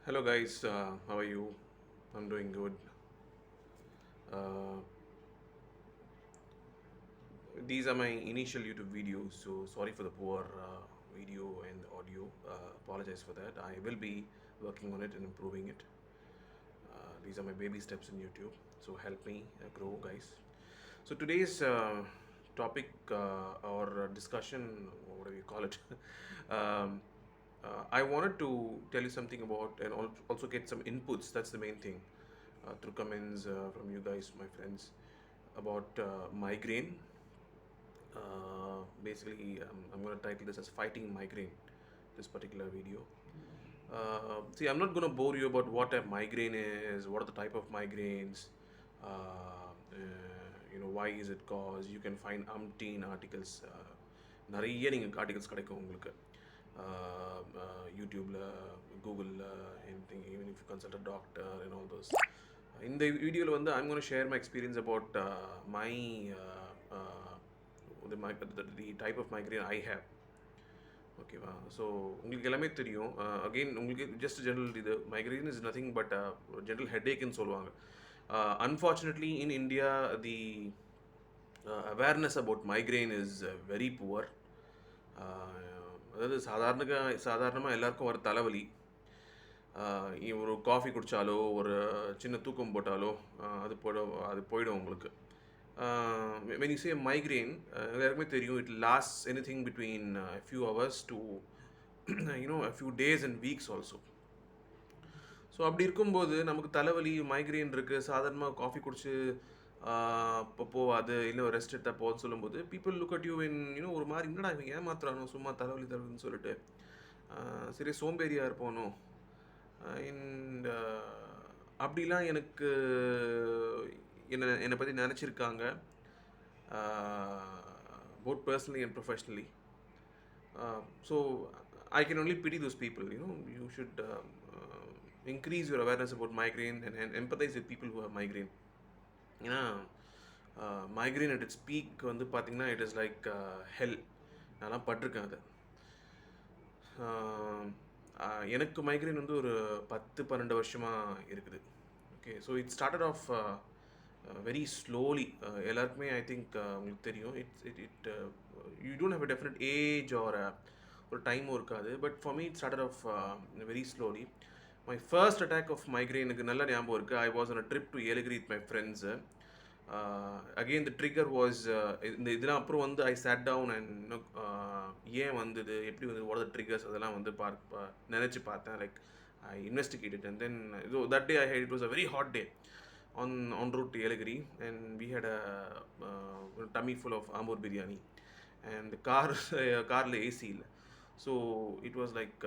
Hello guys, how are you? I'm doing good. Uh, these are my initial YouTube videos, so sorry for the poor video and audio. Apologize for that. I will be working on it and improving it. These are my baby steps in YouTube, so help me grow, guys. So today's topic or discussion, or whatever you call it, um, I wanted to tell you something about and also get some inputs. That's the main thing through comments from you guys, my friends, about migraine. Basically, I'm going to title this as Fighting Migraine, this particular video. See, I'm not going to bore you about what a migraine is, what are the type of migraines, why is it caused. You can find umpteen articles. நிறைய நீங்கள் articles கிடைக்கும் உங்களுக்கு யூடியூப்பில் கூகுளில் anything even if consult a doctor and all those இந்த வீடியோவில் வந்து I'm gonna share my experience about my the type of migraine I have. ஓகேவா? ஸோ உங்களுக்கு எல்லாமே தெரியும். அகெயின் உங்களுக்கு ஜஸ்ட் ஜென்ரல் இது migraine is nothing but general ஹெட்டேக்குன்னு சொல்லுவாங்க. Unfortunately, in India, the awareness about migraine is very poor. அதாவது சாதாரணமாக எல்லாருக்கும் வர தலைவலி, ஒரு காஃபி குடித்தாலோ ஒரு சின்ன தூக்கம் போட்டாலோ அது போயிடும் உங்களுக்கு. when you say migraine, எல்லாருக்குமே தெரியும், it lasts anything between a few hours to a few days and weeks also. So அப்படி இருக்கும்போது நமக்கு தலைவலி மைக்ரெயின் இருக்குது, சாதாரணமாக காஃபி குடிச்சு இப்போ போவாது, இல்லை ரெஸ்ட் எடுத்தால் போகுதுன்னு சொல்லும்போது people look at you in ஒரு மாதிரி, என்னடா இவங்க ஏமாத்துறானோ சும்மா தலைவலின்னு சொல்லிட்டு சரி சோம்பேறியாக இருப்போனோ. அண்ட் அப்படிலாம் எனக்கு என்னை பற்றி நினச்சிருக்காங்க, both personally and professionally. So I can only pity those people. You should increase your awareness about migraine and empathize with people who have migraine. ஏன்னா மைக்ரைன் அட் இட்ஸ் பீக் வந்து பார்த்திங்கன்னா இட் இஸ் லைக் ஹெல். நான்லாம் பட்டிருக்கேன் அது. எனக்கு migraine வந்து ஒரு 10-12 வருஷமாக இருக்குது. Okay, so it started off very slowly. எல்லாருக்குமே ஐ திங்க் உங்களுக்கு தெரியும், it you don't have a definite age or ஒரு டைமும் இருக்காது. But for me it started off very slowly. My first attack of மைக்ரைனுக்கு நல்ல ஞாபகம் இருக்குது. I was on a trip to Yelagiri with my friends. Again the trigger was இந்த இதெல்லாம் அப்புறம் வந்து ஐ சேட் டவுன் அண்ட் ஏன் வந்தது, எப்படி வந்து வாட் ஆர் த ட்ரிகர்ஸ், அதெல்லாம் வந்து நினச்சி பார்த்தேன். Like I investigated and then that day I hate, it was a very hot day on route to Yelagiri, and we had a tummy full of Ambur biryani, and the car AC. So it was like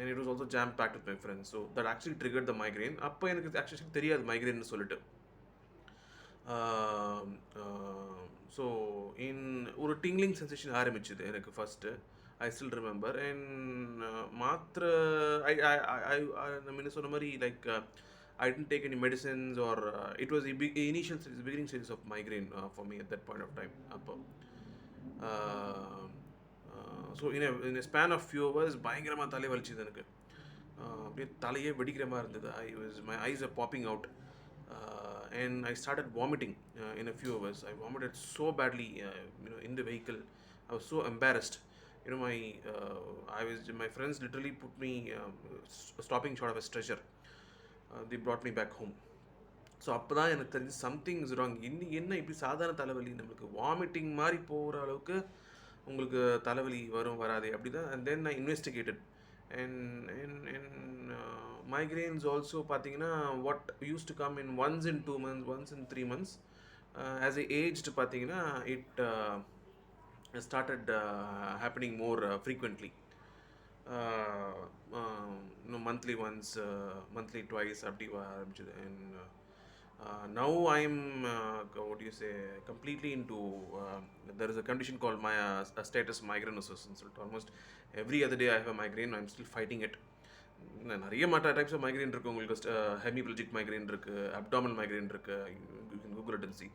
and it was also jam packed with my friends, so that actually triggered the migraine. அப்போ எனக்கு actually தெரியாது மைக்ரைன்னு சொல்லிட்டு. So ஒரு tingling sensation ஆரம்பிச்சுது எனக்கு first. I still remember. And மாத்திரை நம்ம என்ன சொன்ன மாதிரி like I didn't take any medicines, or it was the initial stages, beginning stages of migraine for me at that point of time. So in a span of few hours பயங்கரமாக தலை வலிச்சுது எனக்கு. அப்படியே தலையே வெடிக்கிற மாதிரி இருந்தது. My eyes are popping out, and I started vomiting in a few hours. I vomited so badly in the vehicle. I was so embarrassed. My friends literally put me stopping short of a stretcher. They brought me back home. So அப்போ தான் எனக்கு தெரிஞ்சு something is wrong. என்ன இப்படி சாதாரண தலைவலி நம்மளுக்கு vomiting மாதிரி போகிற அளவுக்கு உங்களுக்கு தலைவலி வராது அப்படி தான். And then I investigated. And migraines also பார்த்தீங்கன்னா what use to come in once in 2 months, once in 3 months. As a aged பார்த்தீங்கன்னா it started happening more frequently. monthly once, monthly twice அப்படி ஆரம்பிச்சது. And now I'm what do you say, completely into there is a condition called my status migrainosus. So almost every other day I have a migraine. I'm still fighting it. நிறைய மற்ற types of migraine இருக்குது உங்களுக்கு. Hemiplegic migraine இருக்குது, abdominal migraine இருக்குது, you can google it and see.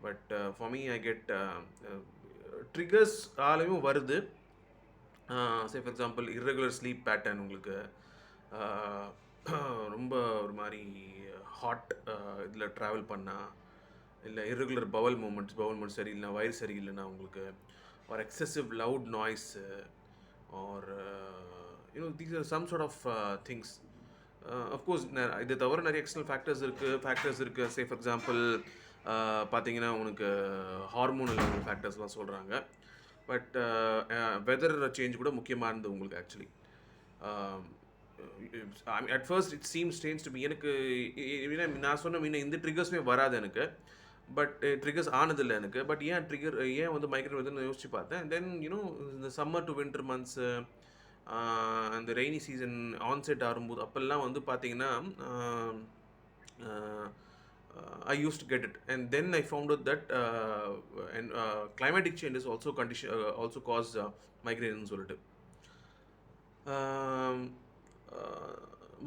But for me I get triggers ஆலையும் வருது. say for example irregular sleep pattern உங்களுக்கு, ரொம்ப ஒரு மாரி ஹாட் இதில ட்ராவல் பண்ணா, இல்ல இர்ரெகுலர் பவல் மூவ்மெண்ட்ஸ் சரியில்ல, வயிறு சரியில்லன்னா உங்களுக்கு, or excessive loud noise or these are some sort of things. Of course இது தவிர நெறைய எக்ஸ்டர்னல் ஃபேக்டர்ஸ் இருக்கு. சே ஃபார் எக்ஸாம்பிள் பார்த்தீங்கன்னா, உனக்கு ஹார்மோனல் ஃபேக்டர்ஸ்லாம் சொல்றாங்க. பட் வெதர் சேஞ்ச் கூட முக்கியமானது உங்களுக்கு actually. At first it seem strange to me. எனக்கு நான் சொன்ன மீன் இந்த ட்ரிகர்ஸுமே வராது எனக்கு. பட் ட்ரிகர்ஸ் ஆனதில்லை எனக்கு. பட் ஏன் வந்து மைக்ரேன் வருதுன்னு யோசிச்சு பார்த்தேன். தென் இந்த சம்மர் டு வின்டர் மந்த்ஸு, அந்த ரெய்னி சீசன் ஆன்செட் ஆகும்போது அப்போல்லாம் வந்து பார்த்தீங்கன்னா, I used to get it, and then I found out that and climatic changes also cause migraine ன்னு சொல்லிட்டு.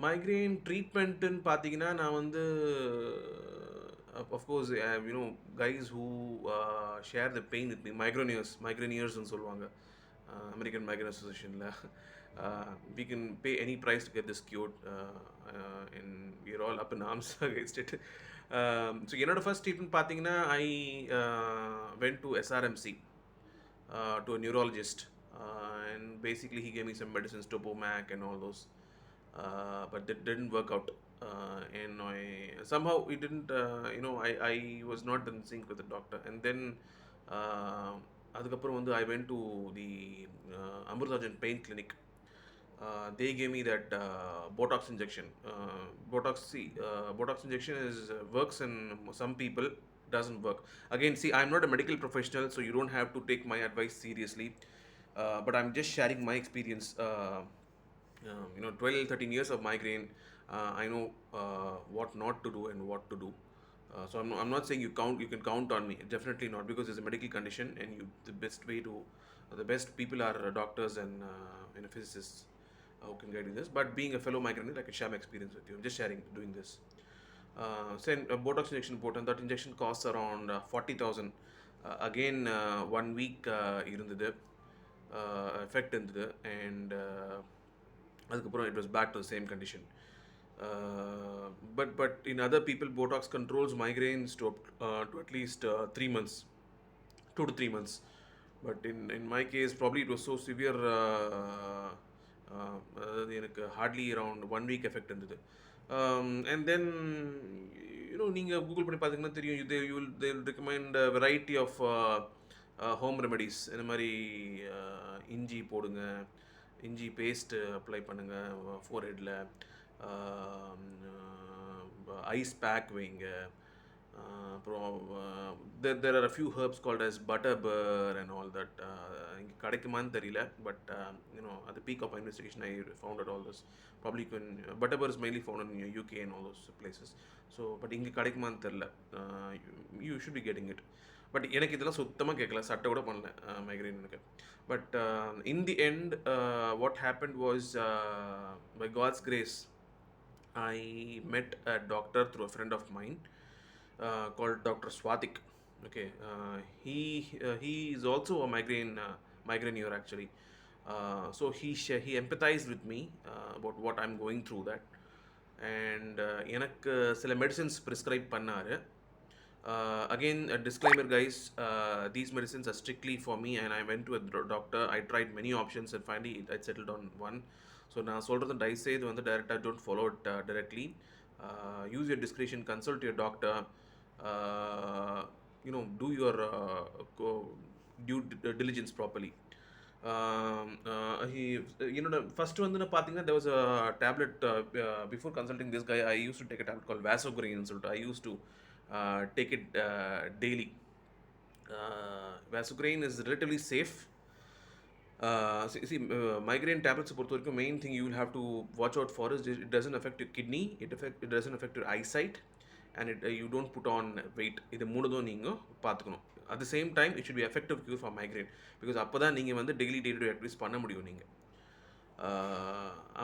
மைக்ரெயின் ட்ரீட்மெண்ட்டுன்னு பார்த்தீங்கன்னா, நான் வந்து of course guys who share the pain with me, மைக்ரோனியர்ஸ்னு சொல்லுவாங்க அமெரிக்கன் மைக்ரேன் அசோசியேஷனில். We can pay any price to get this cured, and we're all up in arms against it. So என்னோட first treatment பார்த்தீங்கன்னா, ஐ went to SRMC, to a neurologist, and basically he gave me some medicines, Topomac and all those, but that didn't work out, and somehow it didn't. I was not in sync with the doctor, and then அதுக்கப்புறம் வந்து I went to the Amrutajan pain clinic. They gave me that Botox injection. Botox injection works in some people, doesn't work. Again, see, I'm not a medical professional, so you don't have to take my advice seriously. But I'm just sharing my experience. 12, 13 years of migraine. I know what not to do and what to do. So I'm not saying you can count on me. Definitely not, because it's a medical condition, and the best people are doctors and physicists who can guide you this. But being a fellow migraine, I can share my experience with you. I'm just sharing, doing this. Send a Botox injection put, and that injection costs around 40,000. Again, 1 week இருந்தது effect இருந்தது, and அதுக்கப்புறம் it was back to the same condition. But in other people, Botox controls migraines to at least 3 months, 2 to 3 months. But in my case, probably it was so severe. அதாவது எனக்கு Hartley around 1 week effect இருந்தது. And then நீங்கள் Google பண்ணி பார்த்தீங்கன்னா தெரியும், they will recommend a variety of home remedies. இந்த மாதிரி இஞ்சி போடுங்க, இஞ்சி பேஸ்ட்டு அப்ளை பண்ணுங்கள் ஃபோர்ஹெட்டில், ஐஸ் பேக் வைங்க, அப்புறம் there are a few herbs called as butter burr and all that. இங்கே கிடைக்குமான்னு தெரியல, but at the peak of my investigation I found out all this. Probably you can, butter burr is mainly found in UK and all those places. So but இங்கே கிடைக்குமான்னு தெரியல. You should be getting it. But எனக்கு இதெல்லாம் சுத்தமாக கேட்கல, சட்டை கூட பண்ணல மைக்ரைன் எனக்கு. But in the end what happened was, by God's grace, I met a doctor through a friend of mine, called Dr. Swatik. Okay, he is also a migraineur actually. So he empathized with me about what I'm going through that, and எனக்கு சில medicines prescribe பண்ணார். Again, a disclaimer, guys. These medicines are strictly for me, and I went to a doctor. I tried many options, and finally I settled on one. So நான் சொல்கிறது தயவுசெய்து வந்து டைரெக்டாக don't follow it directly. Use your discretion, consult your doctor. Do your due diligence properly. First வந்து பார்த்தீங்கன்னா, there was a tablet, before consulting this guy. I used to take a tablet called Vasograin. I used to take it daily. Vasograin is relatively safe. Migraine tablets பொறுத்த வரைக்கும் main thing you will have to watch out for is it doesn't affect your kidney, it doesn't affect your eyesight, and you don't put on weight. இது மூணுதும் நீங்கள் பார்த்துக்கணும். At the same time, it should be effective cure for migraine, because அப்போ தான் நீங்கள் வந்து daily day to day advice பண்ண முடியும் நீங்கள்.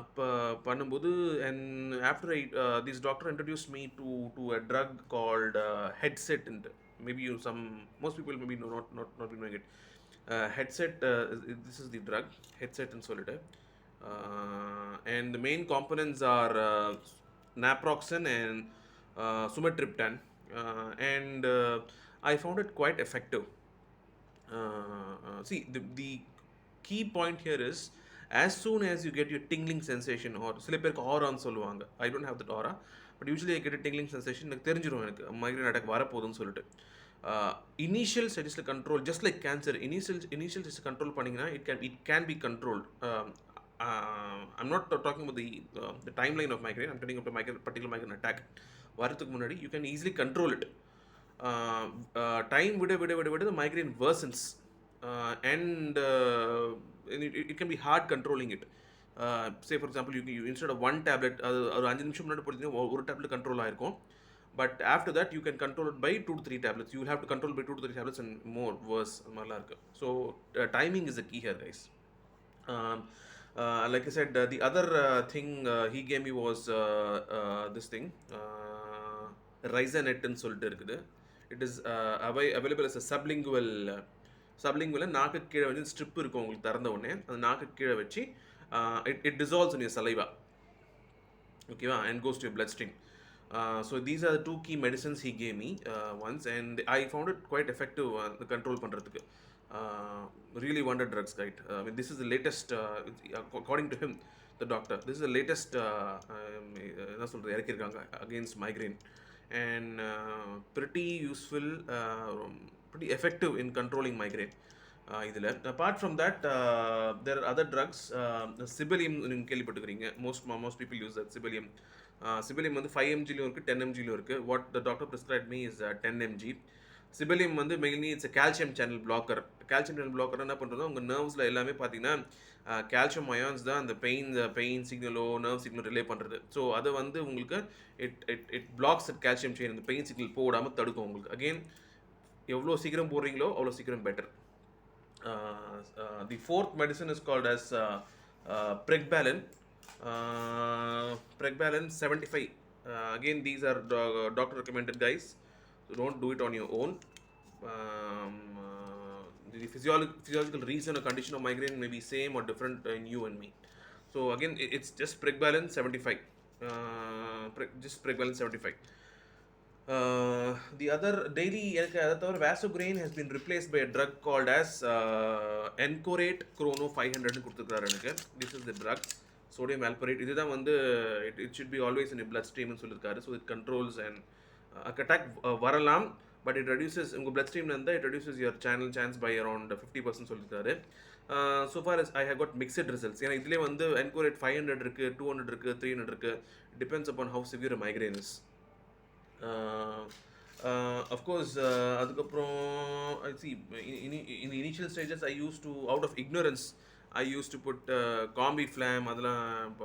அப்போ பண்ணும்போது, and after this doctor introduced me to a drug called headset, and maybe most people maybe not be knowing it. Headset, this is the drug headset ன்னு சொல்லிட்டு, and the main components are naproxen and sumatriptan, and I found it quite effective. See, the key point here is, as soon as you get your tingling sensation, or சில பேருக்கு ஆரான்னு சொல்லுவாங்க, I don't have that aura, but usually I get a tingling sensation, எனக்கு தெரிஞ்சிரும் எனக்கு migraine attack வரப்போகுதுன்னு சொல்லிட்டு. Initial ஸ்டேஜஸில் control, just like cancer, initial stage control பண்ணிங்கன்னா it can be controlled. I'm not talking about the timeline of migraine. I'm telling about migraine, particular migraine attack வரதுக்கு முன்னாடி you can easily control it. Time விட the migraine worsens, and it can be hard controlling it. Say for example, you instead of one tablet, அது ஒரு 5 நிமிஷம் முன்னாடி போடுறீங்க, ஒரு tablet control ஆயிருக்கும். But after that you can control it by 2 to 3 tablets. You will have to control by 2 to 3 tablets and more worse அந்த மாதிரிலாம் இருக்கு. So timing is the key here, guys. Um, like I said, the other thing he gave me was this thing, Rizanet ன்னு சொல்லிட்டு இருக்குது. It is available as a sublingual நாக்கு கீழே வந்து strip இருக்கும் உங்களுக்கு திறந்த உடனே, அந்த நாக்கு கீழே வச்சு it dissolves in your saliva, okay, and goes to your bloodstream. So these are the two key medicines he gave me once, and I found it quite effective the control பண்றதுக்கு. Really wonder drugs, right? I mean, this is the latest, according to him, the doctor, this is the latest என்ன சொல்றது இறக்கிருக்காங்க against migraine, and pretty useful, pretty effective in controlling migraine. இதில் apart from that, there are other drugs. Sibelium நீங்கள் கேள்விப்பட்டுக்கிறீங்க, most people use that Sibelium. Sibelium வந்து 5 mgலும் இருக்குது, 10 mgலும் இருக்குது. What the doctor prescribed me is 10 mg. Sibelium வந்து mainly it's calcium channel blogger. Calcium channel blogger என்ன பண்ணுறதோ உங்கள் நர்வ்ஸில் எல்லாமே பார்த்தீங்கன்னா கால்சியம் அயான்ஸ் தான் அந்த பெயின் சிக்னலோ நர்வ் சிக்னல் ரிலே பண்ணுறது. ஸோ அதை வந்து உங்களுக்கு it blocks at calcium chain, அந்த பெயின் சிக்னல் போடாமல் தடுக்கும் உங்களுக்கு. அகெயின் எவ்வளோ சீக்கிரம் போடுறீங்களோ அவ்வளோ சீக்கிரம் better. The fourth medicine is called as Pregbalin. Pregbalin 75. Again, these are doctor recommended, guys, so don't do it on your own. The physiological reason or condition of migraine may be same or different in you and me. So again, it's just Pregbalin 75. Just Pregbalin 75. The other daily Vasograin has been replaced by a drug called as Encorate Chrono 500 கொடுத்துருக்காரு எனக்கு. This is the drug, sodium valproate. இதுதான் வந்து it should be always in your bloodstream ன்னு சொல்லியிருக்காரு. So it controls and attack வரலாம், but it reduces உங்கள் bloodstream இருந்தால் it reduces your chance by around 50% சொல்லியிருக்காரு. So far as I have got mixed results. ஏன்னா இதிலே வந்து Encorate 500 இருக்குது, 200 இருக்குது, 300 இருக்குது. Depends upon how severe a migraine is. Of course, அதுக்கப்புறம் I see in the initial stages I used to, out of ignorance, I used to put Combiflam. அதெல்லாம்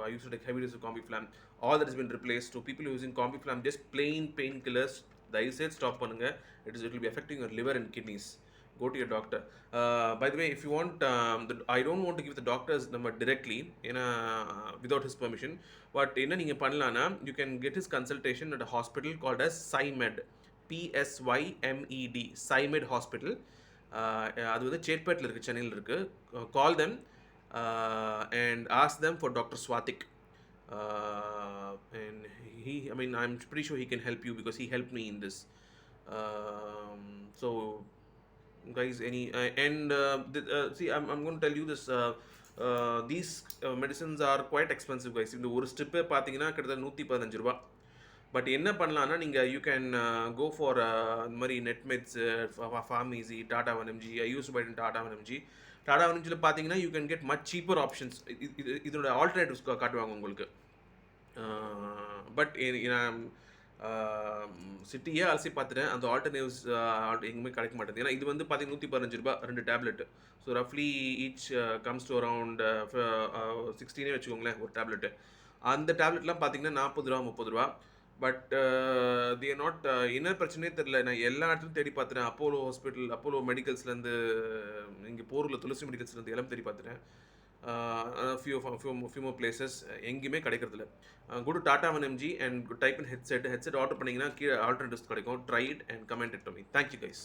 I used to take heavy dose of Combiflam. All that has been replaced. So people using Combiflam, just plain painkillers, தயவுசெய்து stop பண்ணுங்க. It will be affecting your liver and kidneys. Go to your doctor. By the way, if you want, I don't want to give the doctor's number directly, without his permission. But என்ன நீங்கள் பண்ணலான்னா, you can get his consultation at a hospital called as Symed, PSYMED, Symed Hospital. அது வந்து சேட்பேட்டில் இருக்குது, சென்னையில் இருக்குது. Call them and ask them for Dr. Swatik. And I'm pretty sure he can help you because he helped me in this. So guys, see, I'm going to tell you this. These medicines are quite expensive, guys. இந்த ஒரு ஸ்ட்ரிப்பே பார்த்தீங்கன்னா கிட்டத்தட்ட 115 ரூபா. But என்ன பண்ணலான்னா, நீங்கள் you can go for இந்த மாதிரி Netmeds, pharmacy, Tata 1mg. I use by Tata 1mg. Tata 1mgயில் பார்த்தீங்கன்னா you can get much cheaper options. இதோட ஆல்டர்னேட்டிவ்ஸ் காட்டுவாங்க உங்களுக்கு. பட் சிட்டியே அலசி பார்த்துட்டேன், அந்த ஆல்டர்னேட்டிவ்ஸ் எங்குமே கிடைக்க மாட்டேங்குது. ஏன்னா இது வந்து பார்த்தீங்கன்னா 115 ரூபா 2 டேப்லெட். ஸோ ரஃப்லி ஈச் கம்ஸ் டு அரவுண்ட் 16 வச்சுக்கோங்களேன் ஒரு டேப்லெட்டு. அந்த டேப்லெட்லாம் பார்த்தீங்கன்னா 40 ரூபா 30 ரூபா. பட் தி ஆர் நாட், என்ன பிரச்சனையே தெரில. நான் எல்லா இடத்துலையும் தேடி பார்த்துட்டேன். அப்போலோ ஹாஸ்பிட்டல், அப்போலோ மெடிக்கல்ஸ்லேருந்து, இங்கே போரூரில் துளசி மெடிக்கல்ஸ்லேருந்து எல்லாம் தேடி பார்த்துட்டேன். few more places, எங்கேயுமே கிடைக்கிறதில்ல. go to Tata 1mg and type in headset order பண்ணிங்கன்னா கீழே ஆல்டர்னேட்டிவ்ஸ் கிடைக்கும். Try it and comment it to me. Thank you guys.